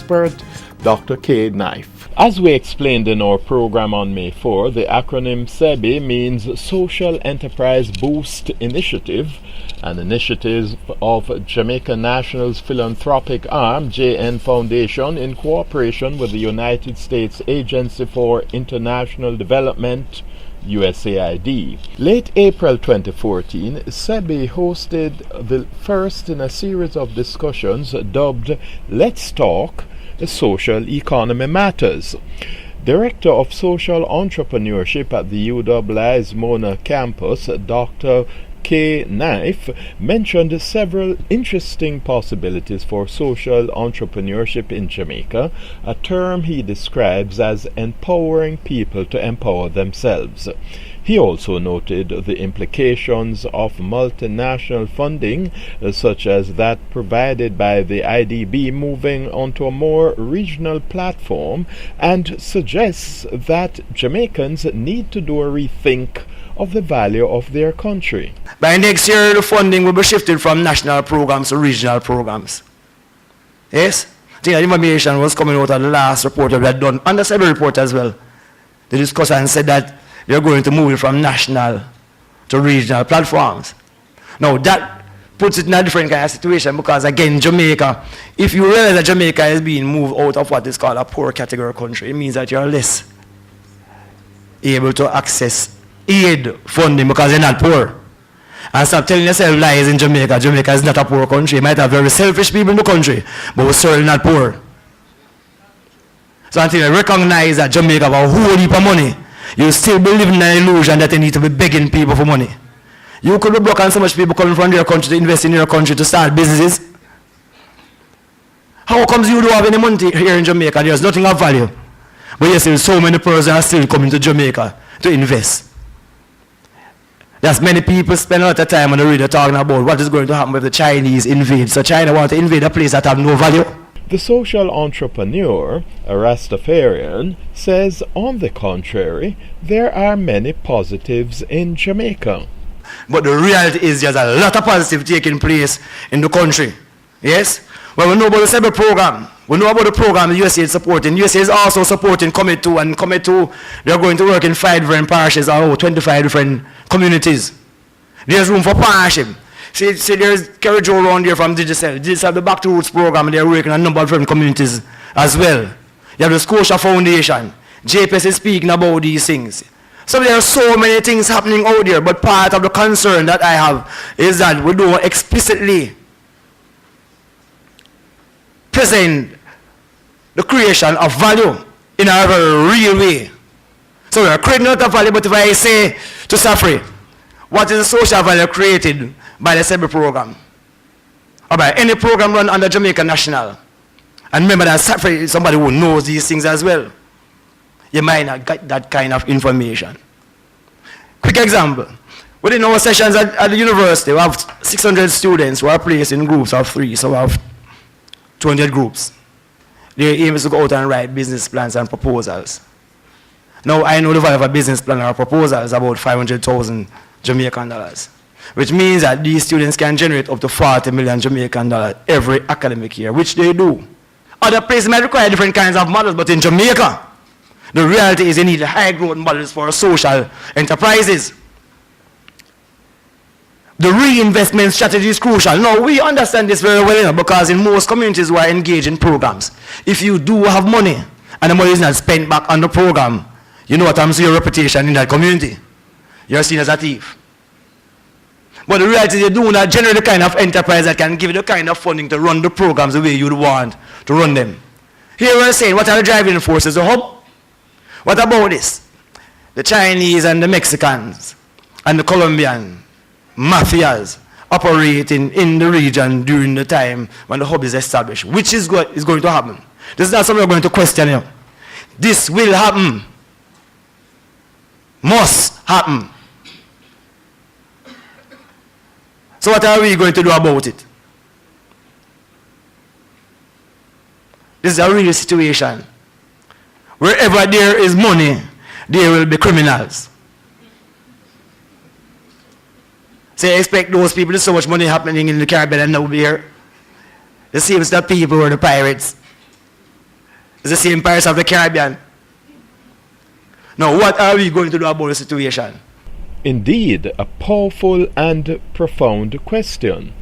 expert, Dr. K. Knife. As we explained in our program on May 4, the acronym SEBI means Social Enterprise Boost Initiative, an initiative of Jamaica National's philanthropic arm, JN Foundation, in cooperation with the United States Agency for International Development, USAID. Late April 2014, SEBI hosted the first in a series of discussions dubbed Let's Talk Social Economy Matters. Director of Social Entrepreneurship at the UII's Mona campus, Dr. K. Knife, mentioned several interesting possibilities for social entrepreneurship in Jamaica, a term he describes as empowering people to empower themselves. He also noted the implications of multinational funding, such as that provided by the IDB, moving onto a more regional platform, and suggests that Jamaicans need to do a rethink of the value of their country. By next year, the funding will be shifted from national programs to regional programs. Yes? I think that information was coming out of the last report that we had done, and the SEBI report as well. The discussant said that they're going to move it from national to regional platforms. Now, that puts it in a different kind of situation because, again, Jamaica, if you realize that Jamaica is being moved out of what is called a poor category country, it means that you're less able to access aid funding because you're not poor. And stop telling yourself lies in Jamaica. Jamaica is not a poor country. You might have very selfish people in the country, but we're certainly not poor. So until you recognize that Jamaica have a whole heap of money, you still believe in an illusion that they need to be begging people for money. You could be broke and so much people coming from their country to invest in your country to start businesses. How comes you don't have any money here in Jamaica? There's nothing of value. But yet still so many persons are still coming to Jamaica to invest. There's many people spend a lot of time on the radio talking about what is going to happen if the Chinese invade. So China wants to invade a place that have no value. The social entrepreneur, a Rastafarian, says on the contrary, there are many positives in Jamaica. But the reality is there's a lot of positive taking place in the country. Yes? Well, we know about the SEBI program. We know about the program the USA is supporting. USA is also supporting Commit 2, and Commit 2, they're going to work in 5 different parishes or 25 different communities. There's room for partnership. See there's Kerry Joe around here from Digicel. Digicel have the Back to Roots program, and they're working in a number of different communities as well. You have the Scotia Foundation. JPS is speaking about these things. So there are so many things happening out there, but part of the concern that I have is that we don't explicitly present the creation of value in a very real way. So we are creating a lot of value, but if I say to Safri, what is the social value created by the SEBI program? Or by any program run under Jamaica National? And remember that Safri is somebody who knows these things as well. You might not get that kind of information. Quick example. Within our sessions at the university, we have 600 students who are placed in groups of 3, so we have 200 groups. Their aim is to go out and write business plans and proposals. Now, I know the value of a business plan or a proposal is about 500,000 Jamaican dollars, which means that these students can generate up to 40 million Jamaican dollars every academic year, which they do. Other places might require different kinds of models, but in Jamaica, the reality is they need high growth models for social enterprises. The reinvestment strategy is crucial. Now, we understand this very well, because in most communities who are engaged in programs, if you do have money and the money is not spent back on the program, you know what happens to your reputation in that community. You're seen as a thief. But the reality is you do not generate the kind of enterprise that can give you the kind of funding to run the programs the way you'd want to run them. Here we're saying, what are the driving forces? The hub? What about this? The Chinese and the Mexicans and the Colombian mafias operating in the region during the time when the hub is established. Which is going to happen. This is not something we're going to question here. This will happen. Must happen. So what are we going to do about it? This is a real situation. Wherever there is money, there will be criminals. So you expect those people, there's so much money happening in the Caribbean and now here. The same stuff people were the pirates. It's the same Pirates of the Caribbean. Now, what are we going to do about the situation? Indeed, a powerful and profound question.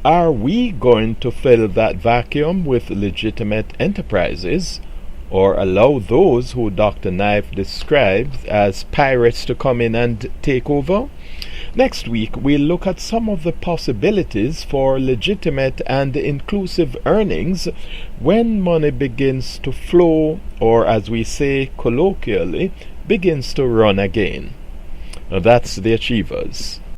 Are we going to fill that vacuum with legitimate enterprises, or allow those who Dr. Knife describes as pirates to come in and take over? Next week, we'll look at some of the possibilities for legitimate and inclusive earnings when money begins to flow, or as we say colloquially, begins to run again. Now that's the Achievers.